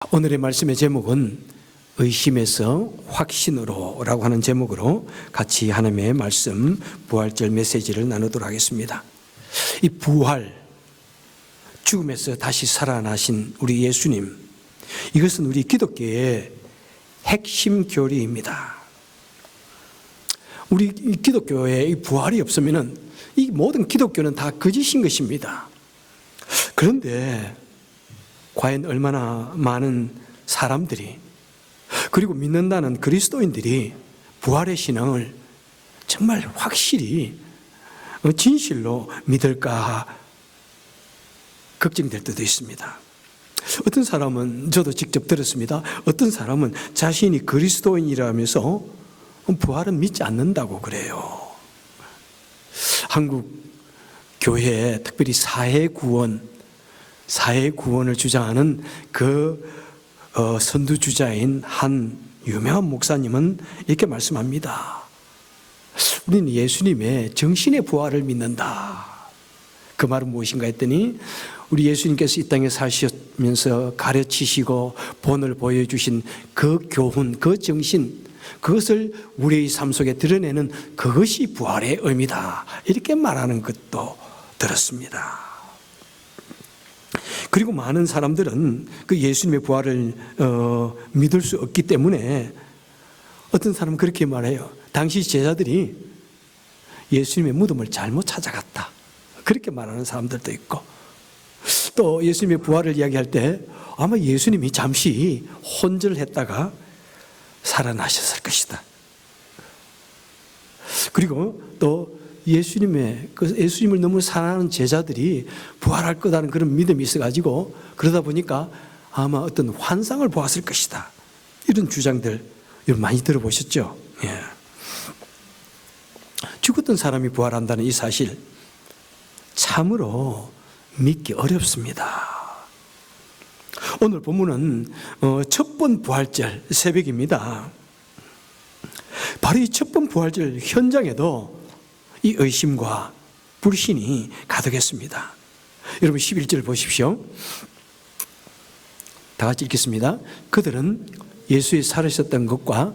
오늘의 말씀의 제목은 의심에서 확신으로 라고 하는 제목으로 같이 하나님의 말씀 부활절 메시지를 나누도록 하겠습니다. 이 부활, 죽음에서 다시 살아나신 우리 예수님, 이것은 우리 기독교의 핵심 교리입니다. 우리 기독교에 이 부활이 없으면 이 모든 기독교는 다 거짓인 것입니다. 그런데 과연 얼마나 많은 사람들이, 그리고 믿는다는 그리스도인들이 부활의 신앙을 정말 확실히 진실로 믿을까 걱정될 때도 있습니다. 어떤 사람은, 저도 직접 들었습니다. 어떤 사람은 자신이 그리스도인이라면서 부활은 믿지 않는다고 그래요. 한국 교회에 특별히 사회구원을 주장하는 그 선두주자인 한 유명한 목사님은 이렇게 말씀합니다. 우리는 예수님의 정신의 부활을 믿는다. 그 말은 무엇인가 했더니, 우리 예수님께서 이 땅에 사시면서 가르치시고 본을 보여주신 그 교훈, 그 정신, 그것을 우리의 삶 속에 드러내는 그것이 부활의 의미다. 이렇게 말하는 것도 들었습니다. 그리고 많은 사람들은 그 예수님의 부활을 믿을 수 없기 때문에, 어떤 사람은 그렇게 말해요. 당시 제자들이 예수님의 무덤을 잘못 찾아갔다. 그렇게 말하는 사람들도 있고, 또 예수님의 부활을 이야기할 때 아마 예수님이 잠시 혼절했다가 살아나셨을 것이다. 그리고 또 예수님을 너무 사랑하는 제자들이 부활할 거다는 그런 믿음이 있어가지고, 그러다 보니까 아마 어떤 환상을 보았을 것이다. 이런 주장들 여러분 많이 들어보셨죠? 예. 죽었던 사람이 부활한다는 이 사실 참으로 믿기 어렵습니다. 오늘 본문은 첫 번 부활절 새벽입니다. 바로 이 첫 번 부활절 현장에도 이 의심과 불신이 가득했습니다. 여러분 11절 보십시오. 다 같이 읽겠습니다. 그들은 예수의 살으셨던 것과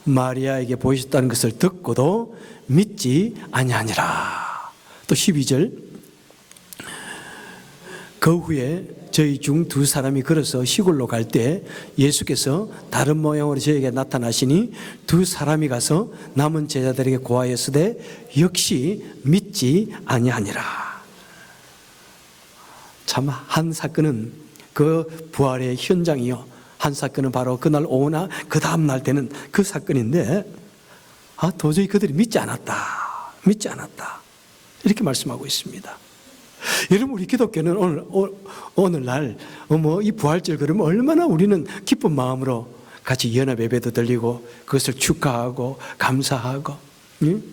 마리아에게 보이셨다는 것을 듣고도 믿지 아니하니라. 또 12절. 그 후에 저희 중 두 사람이 걸어서 시골로 갈 때 예수께서 다른 모양으로 저에게 나타나시니 두 사람이 가서 남은 제자들에게 고하였으되 역시 믿지 아니하니라. 참, 한 사건은 그 부활의 현장이요, 한 사건은 바로 그날 오후나 그 다음 날 되는 그 사건인데, 도저히 그들이 믿지 않았다 이렇게 말씀하고 있습니다. 여러분, 우리 기독교는 오늘날 이 부활절 그러면 얼마나 우리는 기쁜 마음으로 같이 연합 예배도 드리고 그것을 축하하고 감사하고, 응?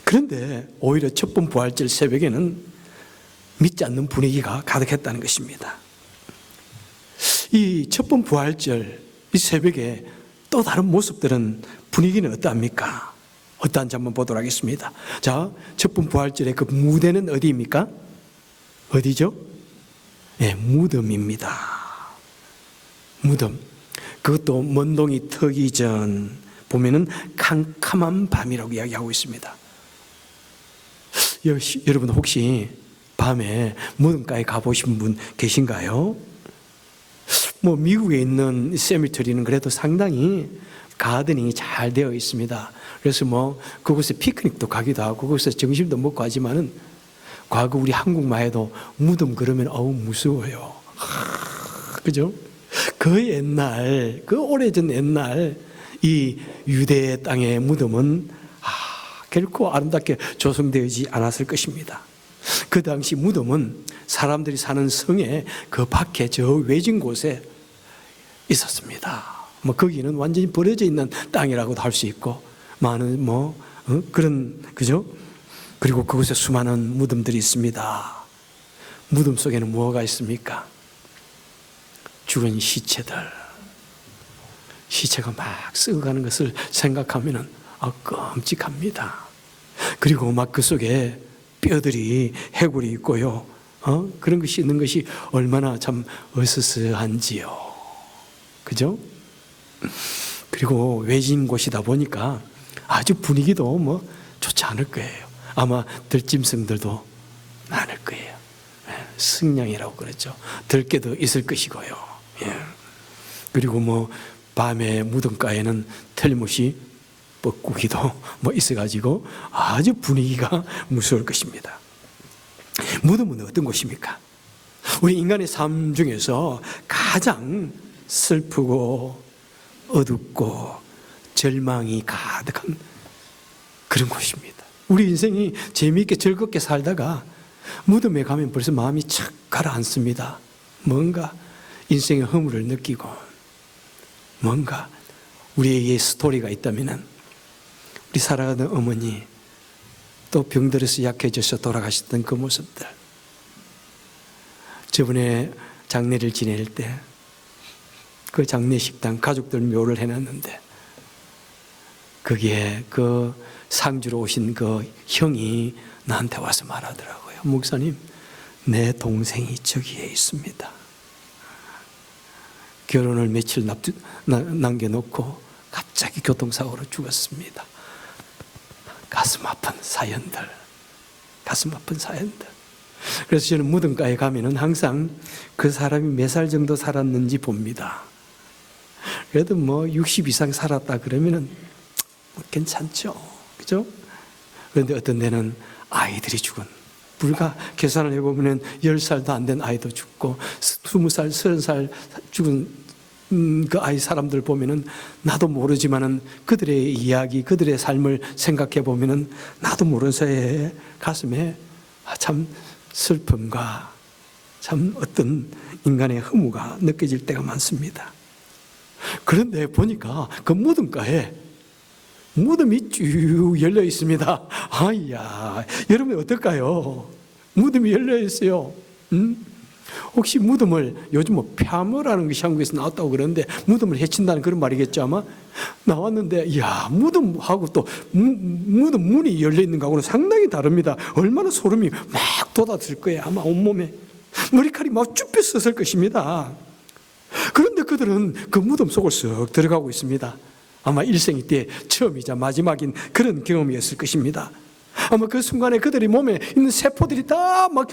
그런데 오히려 첫 번 부활절 새벽에는 믿지 않는 분위기가 가득했다는 것입니다. 이 첫 번 부활절 이 새벽에 또 다른 모습들은, 분위기는 어떠합니까? 어떠한지 한번 보도록 하겠습니다. 자, 첫 번 부활절의 그 무대는 어디입니까? 어디죠? 네, 무덤입니다. 무덤. 그것도 먼동이 트기 전 보면은 캄캄한 밤이라고 이야기하고 있습니다. 여러분 혹시 밤에 무덤가에 가보신 분 계신가요? 미국에 있는 세미터리는 그래도 상당히 가드닝이 잘 되어 있습니다. 그래서 그곳에 피크닉도 가기도 하고 그곳에서 점심도 먹고 하지만은, 과거 우리 한국만 해도 무덤 그러면 무서워요. 그죠? 그 옛날, 그 오래전 옛날 이 유대 땅의 무덤은 결코 아름답게 조성되지 않았을 것입니다. 그 당시 무덤은 사람들이 사는 성의 그 밖에 저 외진 곳에 있었습니다. 거기는 완전히 버려져 있는 땅이라고도 할 수 있고, 많은 그런, 그죠? 그리고 그곳에 수많은 무덤들이 있습니다. 무덤 속에는 뭐가 있습니까? 죽은 시체가 막 썩어가는 것을 생각하면은 끔찍합니다. 그리고 막 그 속에 뼈들이 해골이 있고요, 그런 것이 있는 것이 얼마나 참 어스스한지요. 그죠? 그리고 외진 곳이다 보니까 아주 분위기도 뭐 좋지 않을 거예요. 아마 들짐승들도 많을 거예요. 승냥이라고 그랬죠. 들깨도 있을 것이고요. 그리고 뭐 밤에 무덤가에는 틀림없이 뻐꾸기도 뭐 있어가지고 아주 분위기가 무서울 것입니다. 무덤은 어떤 곳입니까? 우리 인간의 삶 중에서 가장 슬프고 어둡고 절망이 가득한 그런 곳입니다. 우리 인생이 재미있게 즐겁게 살다가 무덤에 가면 벌써 마음이 착 가라앉습니다. 뭔가 인생의 허물을 느끼고 뭔가 우리에게 스토리가 있다면 우리 살아가던 어머니 또 병들어서 약해져서 돌아가셨던 그 모습들, 저번에 장례를 지낼 때 그 장례식당 가족들 묘를 해놨는데 거기에 그 상주로 오신 그 형이 나한테 와서 말하더라고요. 목사님, 내 동생이 저기에 있습니다. 결혼을 며칠 남겨놓고 갑자기 교통사고로 죽었습니다. 가슴 아픈 사연들. 그래서 저는 무덤가에 가면은 항상 그 사람이 몇 살 정도 살았는지 봅니다. 그래도 뭐 60 이상 살았다 그러면은 괜찮죠. 그죠? 그런데 어떤 데는 아이들이 죽은, 불과 계산을 해보면 10살도 안 된 아이도 죽고 20살, 30살 죽은 그 아이 사람들 보면은 나도 모르지만은 그들의 이야기, 그들의 삶을 생각해 보면은 나도 모르는 사이에 가슴에 참 슬픔과 참 어떤 인간의 허무가 느껴질 때가 많습니다. 그런데 보니까 그 무덤가에 무덤이 쭉 열려 있습니다. 아이야, 여러분 어떨까요? 무덤이 열려 있어요. 혹시 무덤을, 요즘 뭐 폐암호라는 것이 한국에서 나왔다고 그러는데 무덤을 해친다는 그런 말이겠죠 아마? 나왔는데 이야, 무덤하고 또 무덤 문이 열려 있는 거하고는 상당히 다릅니다. 얼마나 소름이 막 돋았을 거예요. 아마 온몸에 머리칼이 막 쭈뼛 섰을 것입니다. 그런데 그들은 그 무덤 속을 쓱 들어가고 있습니다. 아마 일생이 때 처음이자 마지막인 그런 경험이었을 것입니다. 아마 그 순간에 그들이 몸에 있는 세포들이 다 막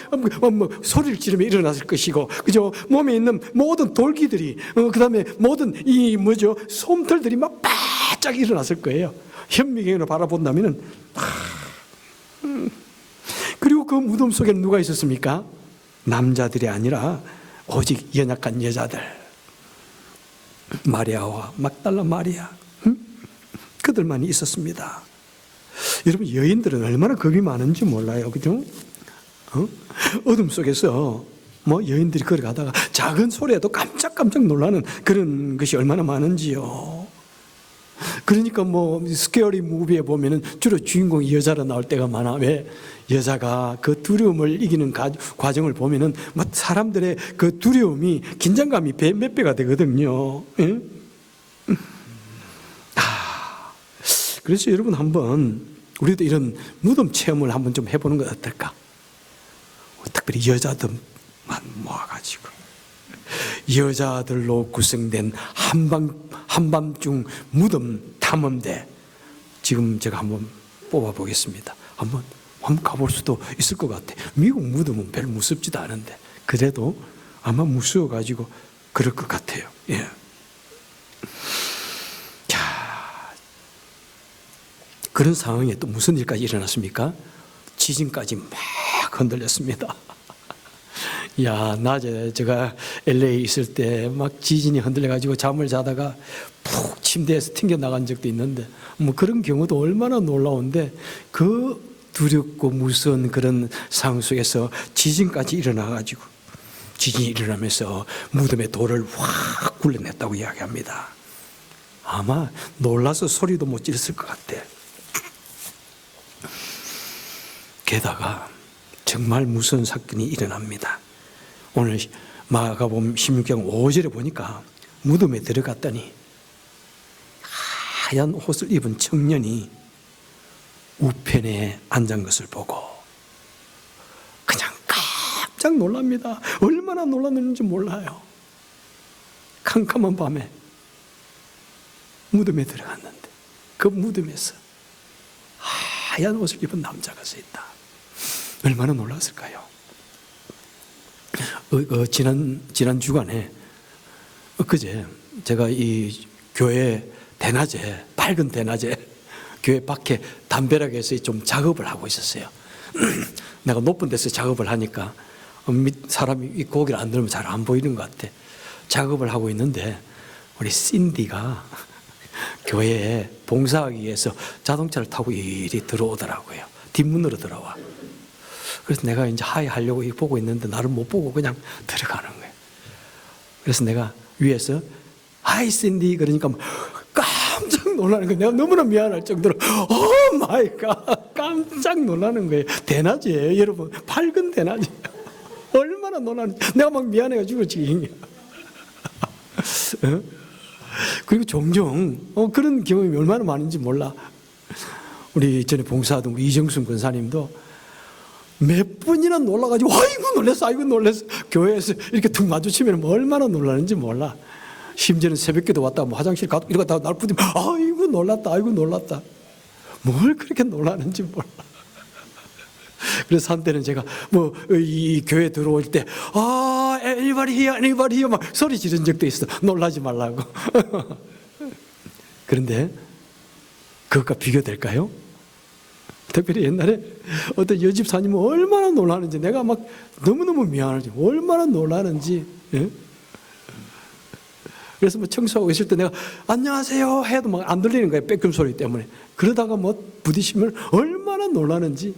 소리를 지르며 일어났을 것이고, 그죠? 몸에 있는 모든 돌기들이, 그 다음에 모든 솜털들이 막 바짝 일어났을 거예요. 현미경으로 바라본다면은. 그리고 그 무덤 속에는 누가 있었습니까? 남자들이 아니라 오직 연약한 여자들. 마리아와 막달라 마리아. 그들만이 있었습니다. 여러분, 여인들은 얼마나 겁이 많은지 몰라요. 그죠? 어둠 속에서 뭐 여인들이 걸어가다가 작은 소리에도 깜짝깜짝 놀라는 그런 것이 얼마나 많은지요. 그러니까 뭐 스케어리 무비에 보면은 주로 주인공이 여자로 나올 때가 많아. 왜? 여자가 그 두려움을 이기는 과정을 보면은 뭐 사람들의 그 두려움이, 긴장감이 몇 배가 되거든요. 그래서 여러분, 한번 우리도 이런 무덤 체험을 한번 좀 해보는 건 어떨까? 특별히 여자들만 모아가지고 여자들로 구성된 한밤중 무덤 탐험대, 지금 제가 한번 뽑아보겠습니다. 한번 가볼 수도 있을 것 같아. 미국 무덤은 별로 무섭지도 않은데 그래도 아마 무서워가지고 그럴 것 같아요. 예. 그런 상황에 또 무슨 일까지 일어났습니까? 지진까지 막 흔들렸습니다. 야, 낮에 제가 LA 있을 때 막 지진이 흔들려가지고 잠을 자다가 푹 침대에서 튕겨 나간 적도 있는데, 뭐 그런 경우도 얼마나 놀라운데, 그 두렵고 무서운 그런 상황 속에서 지진까지 일어나가지고, 지진이 일어나면서 무덤에 돌을 확 굴러냈다고 이야기합니다. 아마 놀라서 소리도 못 질렀을 것 같아. 게다가 정말 무서운 사건이 일어납니다. 오늘 마가복음 16장 5절에 보니까 무덤에 들어갔더니 하얀 옷을 입은 청년이 우편에 앉은 것을 보고 그냥 깜짝 놀랍니다. 얼마나 놀랐는지 몰라요. 캄캄한 밤에 무덤에 들어갔는데 그 무덤에서 하얀 옷을 입은 남자가 서 있다. 얼마나 놀랐을까요? 지난 주간에 엊그제 제가 이 교회 대낮에, 밝은 대낮에 교회 밖에 담벼락에서 좀 작업을 하고 있었어요. 내가 높은 데서 작업을 하니까 사람이 이 고개를 안 들면 잘 안 보이는 것 같아. 작업을 하고 있는데 우리 신디가 교회에 봉사하기 위해서 자동차를 타고 이리 들어오더라고요. 뒷문으로 들어와. 그래서 내가 이제 하이 하려고 보고 있는데 나를 못 보고 그냥 들어가는 거예요. 그래서 내가 위에서 하이 신디 그러니까 깜짝 놀라는 거예요. 내가 너무나 미안할 정도로 오 마이 갓 깜짝 놀라는 거예요. 대낮이에요 여러분. 밝은 대낮이에요. 얼마나 놀라는지 내가 막 미안해가지고 지금 그리고 종종 그런 경험이 얼마나 많은지 몰라. 우리 전에 봉사하던 우리 이정순 권사님도 몇 번이나 놀라가지고 아이고 놀랬어 교회에서 이렇게 툭 마주치면 얼마나 놀라는지 몰라. 심지어는 새벽기도 왔다가 뭐 화장실 가도 이러다가 날 부딪히면 아이고 놀랐다 뭘 그렇게 놀라는지 몰라. 그래서 한때는 제가 뭐 이 교회 들어올 때 anybody here 막 소리 지른 적도 있어. 놀라지 말라고. 그런데 그것과 비교될까요? 특별히 옛날에 어떤 여집사님은 얼마나 놀라는지 내가 막 너무너무 미안하지 얼마나 놀라는지. 예? 그래서 뭐 청소하고 있을 때 내가 안녕하세요 해도 막 안 들리는 거예요. 빼끔 소리 때문에. 그러다가 뭐 부딪히면 얼마나 놀라는지.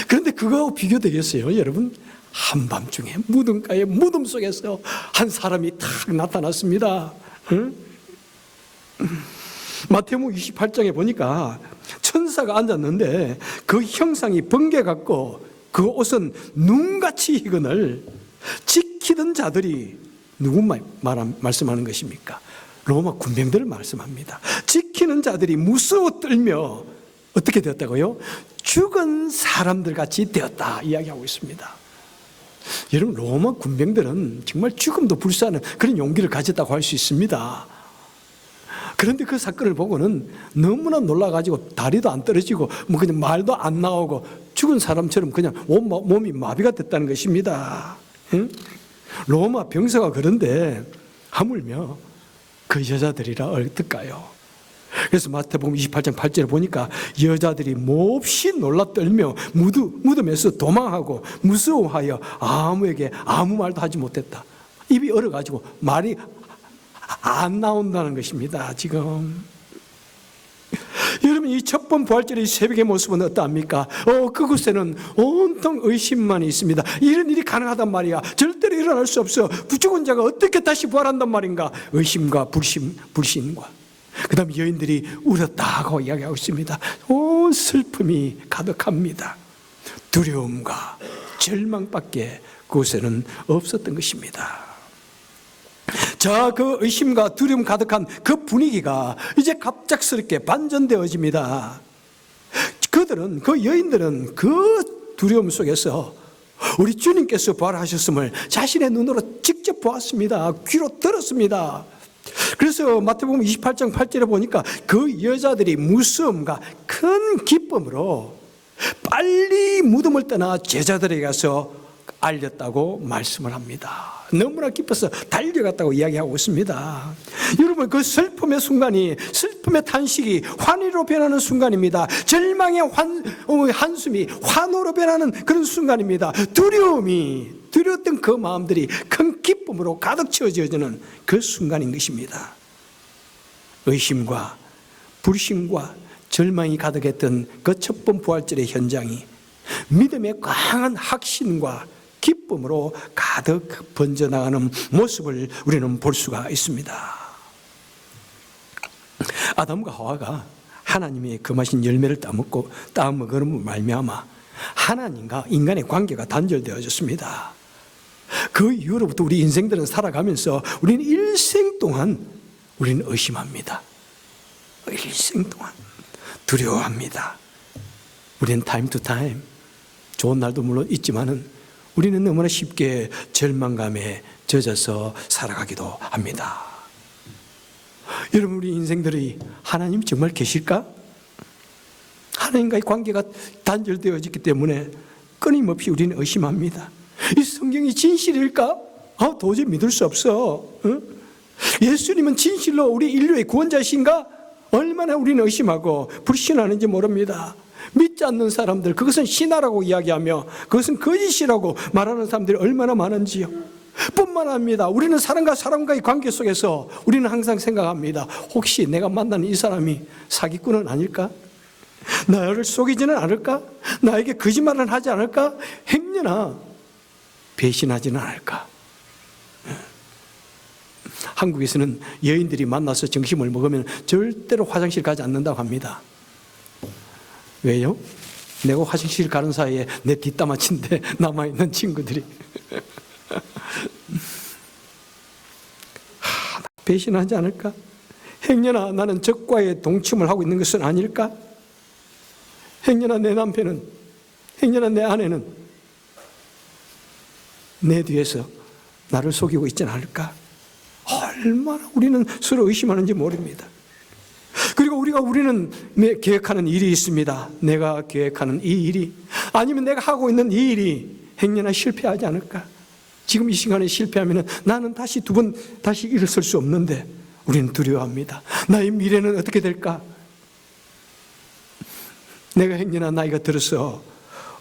그런데 그거하고 비교되겠어요 여러분? 한밤중에 무덤가에 무덤 속에서 한 사람이 탁 나타났습니다. 응? 마태복음 28장에 보니까 천사가 앉았는데 그 형상이 번개 같고 그 옷은 눈같이 희건을 지키던 자들이 누구 말씀하는 것입니까? 로마 군병들을 말씀합니다. 지키는 자들이 무서워 떨며 어떻게 되었다고요? 죽은 사람들 같이 되었다 이야기하고 있습니다. 여러분 로마 군병들은 정말 죽음도 불사하는 그런 용기를 가졌다고 할 수 있습니다. 그런데 그 사건을 보고는 너무나 놀라가지고 다리도 안 떨어지고 뭐 그냥 말도 안 나오고 죽은 사람처럼 그냥 몸이 마비가 됐다는 것입니다. 응? 로마 병사가 그런데 하물며 그 여자들이라 어떨까요? 그래서 마태복음 28장 8절에 보니까 여자들이 몹시 놀라 떨며 무덤에서 도망하고 무서워하여 아무에게 아무 말도 하지 못했다. 입이 얼어가지고 말이 안 나온다는 것입니다. 지금 여러분 이 첫 번 부활절의 새벽의 모습은 어떠합니까? 그곳에는 온통 의심만 있습니다. 이런 일이 가능하단 말이야. 절대로 일어날 수 없어. 죽은 자가 어떻게 다시 부활한단 말인가? 의심과 불신과 그 다음에 여인들이 울었다고 이야기하고 있습니다. 온 슬픔이 가득합니다. 두려움과 절망밖에 그곳에는 없었던 것입니다. 자, 그 의심과 두려움 가득한 그 분위기가 이제 갑작스럽게 반전되어집니다. 그 여인들은 그 두려움 속에서 우리 주님께서 부활하셨음을 자신의 눈으로 직접 보았습니다. 귀로 들었습니다. 그래서 마태복음 28장 8절에 보니까 그 여자들이 무서움과 큰 기쁨으로 빨리 무덤을 떠나 제자들에게 가서 알렸다고 말씀을 합니다. 너무나 기뻐서 달려갔다고 이야기하고 있습니다. 여러분 그 슬픔의 순간이 슬픔의 탄식이 환희로 변하는 순간입니다. 절망의 한숨이 환호로 변하는 그런 순간입니다. 두려웠던 그 마음들이 큰 기쁨으로 가득 채워지는 그 순간인 것입니다. 의심과 불신과 절망이 가득했던 그 첫 번 부활절의 현장이 믿음의 강한 확신과 기쁨으로 가득 번져나가는 모습을 우리는 볼 수가 있습니다. 아담과 하와가 하나님의 금하신 열매를 따먹으므로 말미암아 하나님과 인간의 관계가 단절되어졌습니다. 그 이후로부터 우리 인생들은 살아가면서 우리는 일생 동안 우리는 의심합니다. 일생 동안 두려워합니다. 우리는 타임 투 타임 좋은 날도 물론 있지만은 우리는 너무나 쉽게 절망감에 젖어서 살아가기도 합니다. 여러분, 우리 인생들이 하나님 정말 계실까? 하나님과의 관계가 단절되어졌기 때문에 끊임없이 우리는 의심합니다. 이 성경이 진실일까? 도저히 믿을 수 없어. 예수님은 진실로 우리 인류의 구원자이신가? 얼마나 우리는 의심하고 불신하는지 모릅니다. 믿지 않는 사람들, 그것은 신화라고 이야기하며 그것은 거짓이라고 말하는 사람들이 얼마나 많은지요. 뿐만 아니라 우리는 사람과 사람과의 관계 속에서 우리는 항상 생각합니다. 혹시 내가 만나는 이 사람이 사기꾼은 아닐까? 나를 속이지는 않을까? 나에게 거짓말은 하지 않을까? 행여나 배신하지는 않을까? 한국에서는 여인들이 만나서 점심을 먹으면 절대로 화장실 가지 않는다고 합니다. 왜요? 내가 화장실 가는 사이에 내 뒷담화친데 남아있는 친구들이 배신하지 않을까? 행여나 나는 적과의 동침을 하고 있는 것은 아닐까? 행여나 내 남편은, 행여나 내 아내는 내 뒤에서 나를 속이고 있지는 않을까? 얼마나 우리는 서로 의심하는지 모릅니다. 그리고 우리는 계획하는 일이 있습니다. 내가 계획하는 이 일이, 아니면 내가 하고 있는 이 일이 행여나 실패하지 않을까? 지금 이 시간에 실패하면 나는 다시 두 번 다시 일어설 수 없는데 우리는 두려워합니다. 나의 미래는 어떻게 될까? 내가 행여나 나이가 들어서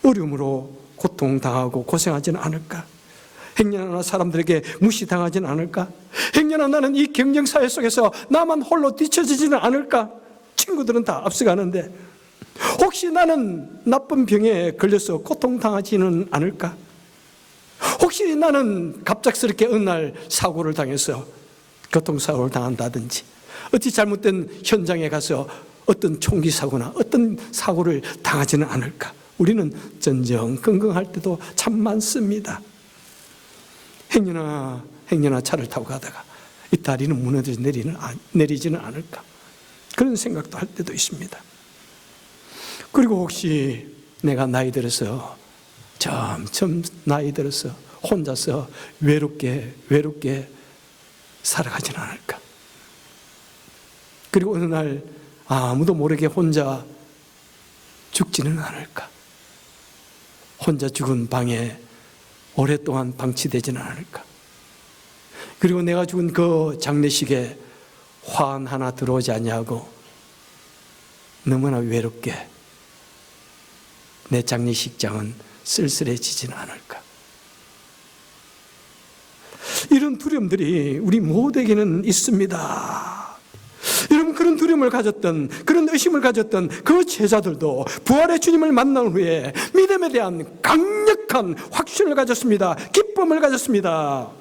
어려움으로 고통당하고 고생하지는 않을까? 행여나 사람들에게 무시당하지는 않을까? 행여나 나는 이 경쟁사회 속에서 나만 홀로 뒤처지지는 않을까? 친구들은 다 앞서가는데 혹시 나는 나쁜 병에 걸려서 고통당하지는 않을까? 혹시 나는 갑작스럽게 어느 날 사고를 당해서 교통사고를 당한다든지 어찌 잘못된 현장에 가서 어떤 총기 사고나 어떤 사고를 당하지는 않을까? 우리는 전전긍긍할 때도 참 많습니다. 행여나 차를 타고 가다가 이 다리는 무너져 내리지는 않을까? 그런 생각도 할 때도 있습니다. 그리고 혹시 내가 나이 들어서 점점 나이 들어서 혼자서 외롭게 살아가지는 않을까? 그리고 어느 날 아무도 모르게 혼자 죽지는 않을까? 혼자 죽은 방에 오랫동안 방치되지는 않을까? 그리고 내가 죽은 그 장례식에 화환 하나 들어오지 않냐고 너무나 외롭게 내 장례식장은 쓸쓸해지지는 않을까? 이런 두려움들이 우리 모두에게는 있습니다. 여러분, 그런 두려움을 가졌던, 그런 의심을 가졌던 그 제자들도 부활의 주님을 만난 후에 믿음에 대한 강력한 확신을 가졌습니다. 기쁨을 가졌습니다.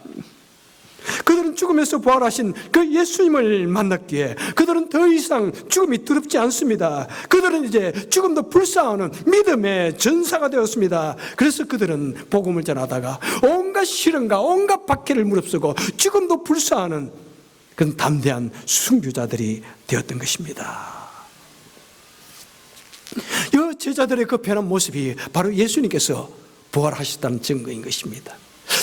그들은 죽음에서 부활하신 그 예수님을 만났기에 그들은 더 이상 죽음이 두렵지 않습니다. 그들은 이제 죽음도 불사하는 믿음의 전사가 되었습니다. 그래서 그들은 복음을 전하다가 온갖 시련과 온갖 박해를 무릅쓰고 죽음도 불사하는 그런 담대한 순교자들이 되었던 것입니다. 이 제자들의 그 변한 모습이 바로 예수님께서 부활하셨다는 증거인 것입니다.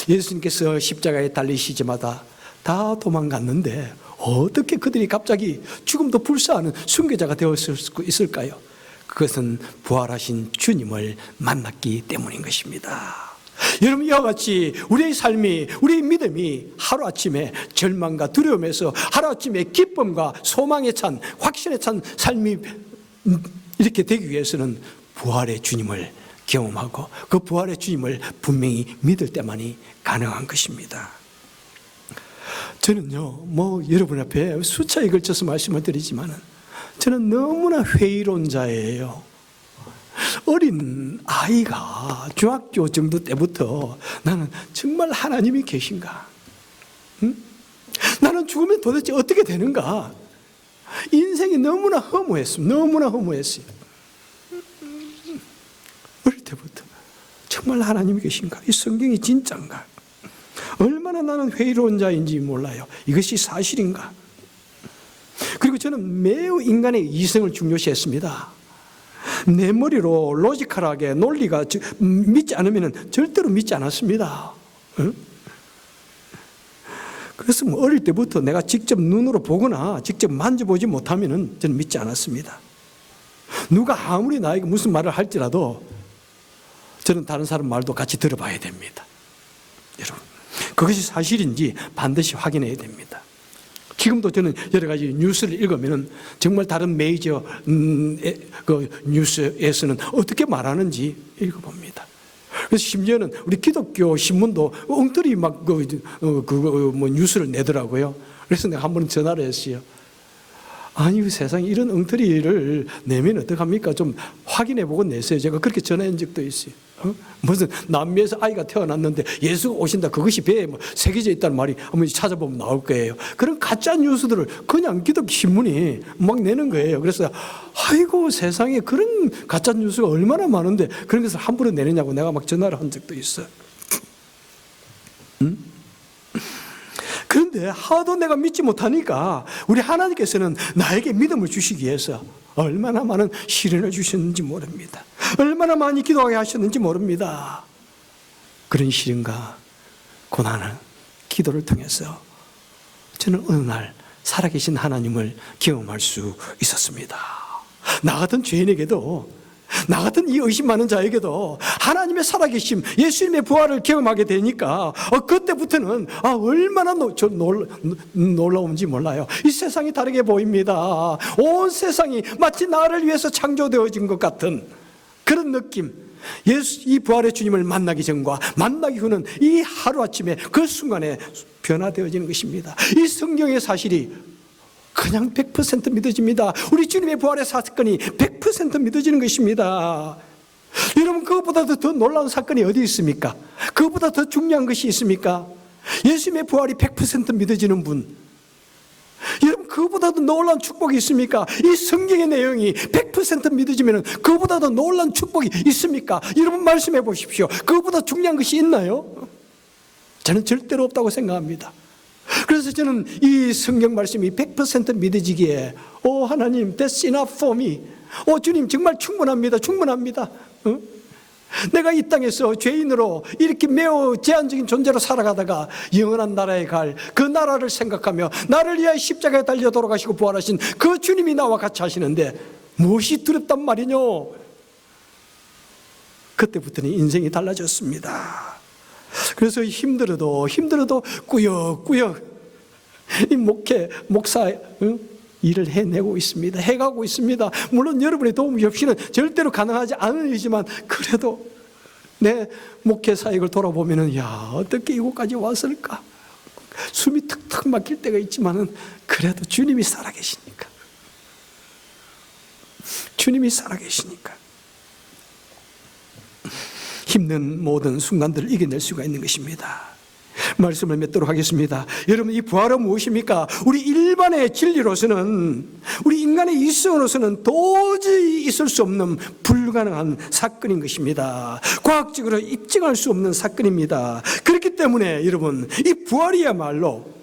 예수님께서 십자가에 달리시자마자 다 도망갔는데 어떻게 그들이 갑자기 죽음도 불사하는 순교자가 되었을 수 있을까요? 그것은 부활하신 주님을 만났기 때문인 것입니다. 여러분, 이와 같이 우리의 삶이, 우리의 믿음이 하루아침에 절망과 두려움에서 하루아침에 기쁨과 소망에 찬, 확신에 찬 삶이 이렇게 되기 위해서는 부활의 주님을 경험하고 그 부활의 주님을 분명히 믿을 때만이 가능한 것입니다. 저는요, 여러분 앞에 수차에 걸쳐서 말씀을 드리지만 저는 너무나 회의론자예요. 어린 아이가 중학교 정도 때부터 나는 정말 하나님이 계신가? 나는 죽으면 도대체 어떻게 되는가? 인생이 너무나 허무했어요. 어릴 때부터 정말 하나님이 계신가? 이 성경이 진짜인가? 얼마나 나는 회의론자인지 몰라요. 이것이 사실인가? 그리고 저는 매우 인간의 이성을 중요시했습니다. 내 머리로 로지컬하게 논리가 믿지 않으면 절대로 믿지 않았습니다. 응? 그래서 뭐 어릴 때부터 내가 직접 눈으로 보거나 직접 만져보지 못하면 저는 믿지 않았습니다. 누가 아무리 나에게 무슨 말을 할지라도 저는 다른 사람 말도 같이 들어봐야 됩니다. 여러분, 그것이 사실인지 반드시 확인해야 됩니다. 지금도 저는 여러 가지 뉴스를 읽으면 정말 다른 메이저 그 뉴스에서는 어떻게 말하는지 읽어봅니다. 그래서 심지어는 우리 기독교 신문도 엉터리 막 뉴스를 내더라고요. 그래서 내가 한 번 전화를 했어요. 아니, 세상에 이런 엉터리를 내면 어떡합니까? 좀 확인해보고 내세요. 제가 그렇게 전화한 적도 있어요. 무슨 남미에서 아이가 태어났는데 예수가 오신다, 그것이 배에 새겨져 있다는 말이 한번 찾아보면 나올 거예요. 그런 가짜 뉴스들을 그냥 기독교 신문이 막 내는 거예요. 그래서 아이고, 세상에 그런 가짜 뉴스가 얼마나 많은데 그런 것을 함부로 내느냐고 내가 막 전화를 한 적도 있어요. 그런데 하도 내가 믿지 못하니까 우리 하나님께서는 나에게 믿음을 주시기 위해서 얼마나 많은 시련을 주셨는지 모릅니다. 얼마나 많이 기도하게 하셨는지 모릅니다. 그런 시련과 고난을 기도를 통해서 저는 어느 날 살아계신 하나님을 경험할 수 있었습니다. 나 같은 죄인에게도, 나 같은 이 의심 많은 자에게도 하나님의 살아계심, 예수님의 부활을 경험하게 되니까 그때부터는 얼마나 놀라운지 몰라요. 이 세상이 다르게 보입니다. 온 세상이 마치 나를 위해서 창조되어진 것 같은 그런 느낌. 이 부활의 주님을 만나기 전과 만나기 후는 이 하루아침에 그 순간에 변화되어지는 것입니다. 이 성경의 사실이 그냥 100% 믿어집니다. 우리 주님의 부활의 사건이 100% 믿어지는 것입니다. 여러분, 그것보다도 더 놀라운 사건이 어디 있습니까? 그것보다 더 중요한 것이 있습니까? 예수님의 부활이 100% 믿어지는 분, 여러분, 그것보다도 놀라운 축복이 있습니까? 이 성경의 내용이 100% 믿어지면 그것보다도 놀라운 축복이 있습니까? 여러분, 말씀해 보십시오. 그것보다 중요한 것이 있나요? 저는 절대로 없다고 생각합니다. 그래서 저는 이 성경 말씀이 100% 믿어지기에 하나님, that's enough for me. 주님, 정말 충분합니다. 충분합니다. 내가 이 땅에서 죄인으로 이렇게 매우 제한적인 존재로 살아가다가 영원한 나라에 갈 그 나라를 생각하며 나를 위하여 십자가에 달려 돌아가시고 부활하신 그 주님이 나와 같이 하시는데 무엇이 두렵단 말이뇨? 그때부터는 인생이 달라졌습니다. 그래서 힘들어도 꾸역꾸역 이 목사 일을 해내고 있습니다. 해가고 있습니다. 물론 여러분의 도움 없이는 절대로 가능하지 않은 일이지만 그래도 내 목회 사역을 돌아보면은 어떻게 이곳까지 왔을까? 숨이 턱턱 막힐 때가 있지만은 그래도 주님이 살아계시니까. 주님이 살아계시니까. 힘든 모든 순간들을 이겨낼 수가 있는 것입니다. 말씀을 맺도록 하겠습니다. 여러분, 이 부활은 무엇입니까? 우리 일반의 진리로서는, 우리 인간의 이성으로서는 도저히 있을 수 없는 불가능한 사건인 것입니다. 과학적으로 입증할 수 없는 사건입니다. 그렇기 때문에 여러분, 이 부활이야말로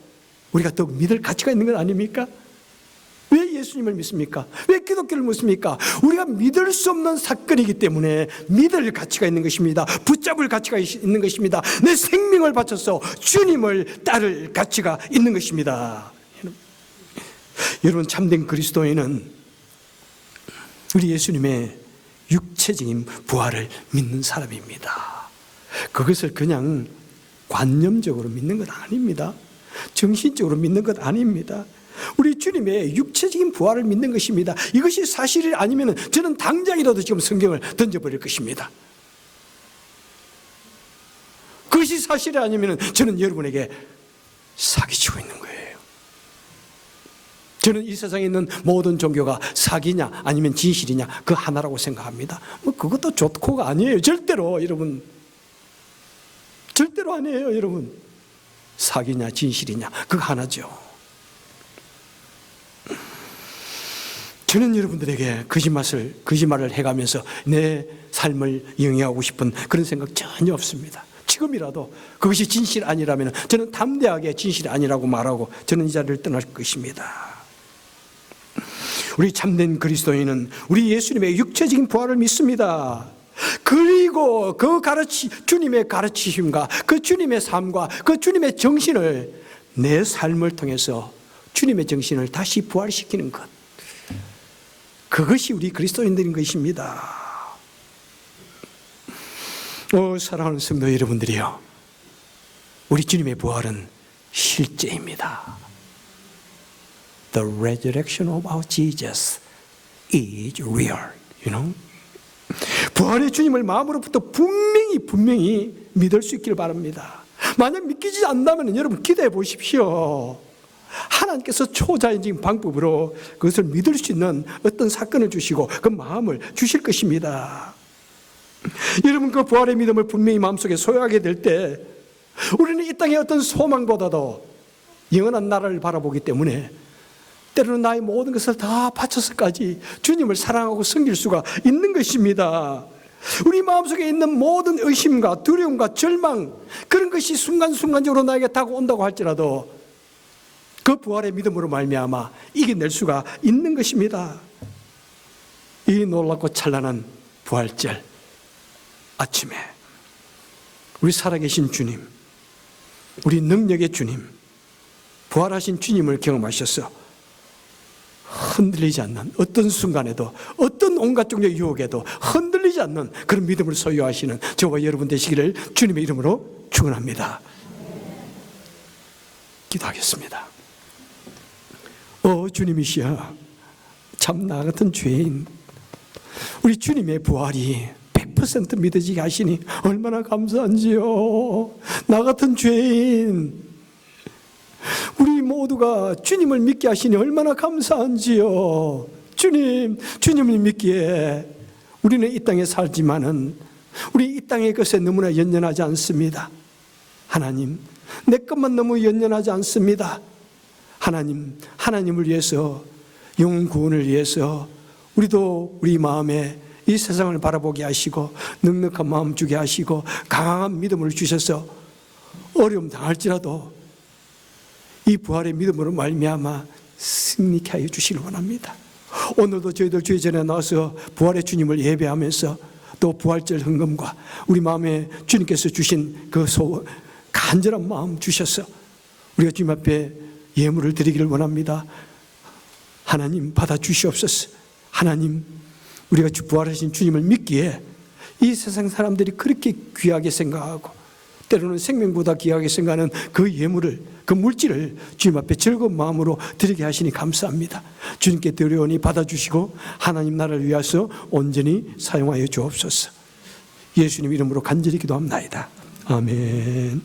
우리가 더욱 믿을 가치가 있는 것 아닙니까? 왜 예수님을 믿습니까? 왜 기독교를 믿습니까? 우리가 믿을 수 없는 사건이기 때문에 믿을 가치가 있는 것입니다. 붙잡을 가치가 있는 것입니다. 내 생명을 바쳐서 주님을 따를 가치가 있는 것입니다. 여러분, 참된 그리스도인은 우리 예수님의 육체적인 부활을 믿는 사람입니다. 그것을 그냥 관념적으로 믿는 것 아닙니다. 정신적으로 믿는 것 아닙니다. 우리 주님의 육체적인 부활을 믿는 것입니다. 이것이 사실이 아니면 저는 당장이라도 지금 성경을 던져버릴 것입니다. 그것이 사실이 아니면 저는 여러분에게 사기치고 있는 거예요. 저는 이 세상에 있는 모든 종교가 사기냐 아니면 진실이냐 그 하나라고 생각합니다. 그것도 좋고가 아니에요. 절대로 여러분, 절대로 아니에요. 여러분, 사기냐 진실이냐 그거 하나죠. 저는 여러분들에게 거짓말을 해가면서 내 삶을 영위하고 싶은 그런 생각 전혀 없습니다. 지금이라도 그것이 진실 아니라면 저는 담대하게 진실이 아니라고 말하고 저는 이 자리를 떠날 것입니다. 우리 참된 그리스도인은 우리 예수님의 육체적인 부활을 믿습니다. 그리고 그 주님의 가르치심과 그 주님의 삶과 그 주님의 정신을 내 삶을 통해서 주님의 정신을 다시 부활시키는 것, 그것이 우리 그리스도인들인 것입니다. 사랑하는 성도 여러분들이요, 우리 주님의 부활은 실제입니다. The resurrection of our Jesus is real. 부활의 주님을 마음으로부터 분명히 믿을 수 있기를 바랍니다. 만약 믿기지 않다면 여러분 기도해 보십시오. 하나님께서 초자연적인 방법으로 그것을 믿을 수 있는 어떤 사건을 주시고 그 마음을 주실 것입니다. 여러분, 그 부활의 믿음을 분명히 마음속에 소유하게 될 때 우리는 이 땅의 어떤 소망보다도 영원한 나라를 바라보기 때문에 때로는 나의 모든 것을 다 바쳐서까지 주님을 사랑하고 섬길 수가 있는 것입니다. 우리 마음속에 있는 모든 의심과 두려움과 절망, 그런 것이 순간순간적으로 나에게 다가온다고 할지라도 그 부활의 믿음으로 말미암아 이겨낼 수가 있는 것입니다. 이 놀랍고 찬란한 부활절 아침에 우리 살아계신 주님, 우리 능력의 주님, 부활하신 주님을 경험하셔서 흔들리지 않는, 어떤 순간에도 어떤 온갖 종류의 유혹에도 흔들리지 않는 그런 믿음을 소유하시는 저와 여러분 되시기를 주님의 이름으로 축원합니다. 기도하겠습니다. 주님이시여, 참 나 같은 죄인, 우리 주님의 부활이 100% 믿어지게 하시니 얼마나 감사한지요. 나 같은 죄인, 우리 모두가 주님을 믿게 하시니 얼마나 감사한지요. 주님을 믿기에 우리는 이 땅에 살지만은 우리 이 땅의 것에 너무나 연연하지 않습니다. 하나님, 내 것만 너무 연연하지 않습니다. 하나님을 위해서, 영혼 구원을 위해서 우리도 우리 마음에 이 세상을 바라보게 하시고 넉넉한 마음 주게 하시고 강한 믿음을 주셔서 어려움 당할지라도 이 부활의 믿음으로 말미암아 승리케 하여 주시길 원합니다. 오늘도 저희들 주의 전에 나와서 부활의 주님을 예배하면서 또 부활절 헌금과 우리 마음에 주님께서 주신 그 간절한 마음 주셔서 우리가 주님 앞에 예물을 드리기를 원합니다. 하나님, 받아 주시옵소서. 하나님, 우리가 부활하신 주님을 믿기에 이 세상 사람들이 그렇게 귀하게 생각하고 때로는 생명보다 귀하게 생각하는 그 예물을, 그 물질을 주님 앞에 즐거운 마음으로 드리게 하시니 감사합니다. 주님께 드려오니 받아주시고 하나님 나라를 위해서 온전히 사용하여 주옵소서. 예수님 이름으로 간절히 기도합나이다. 아멘.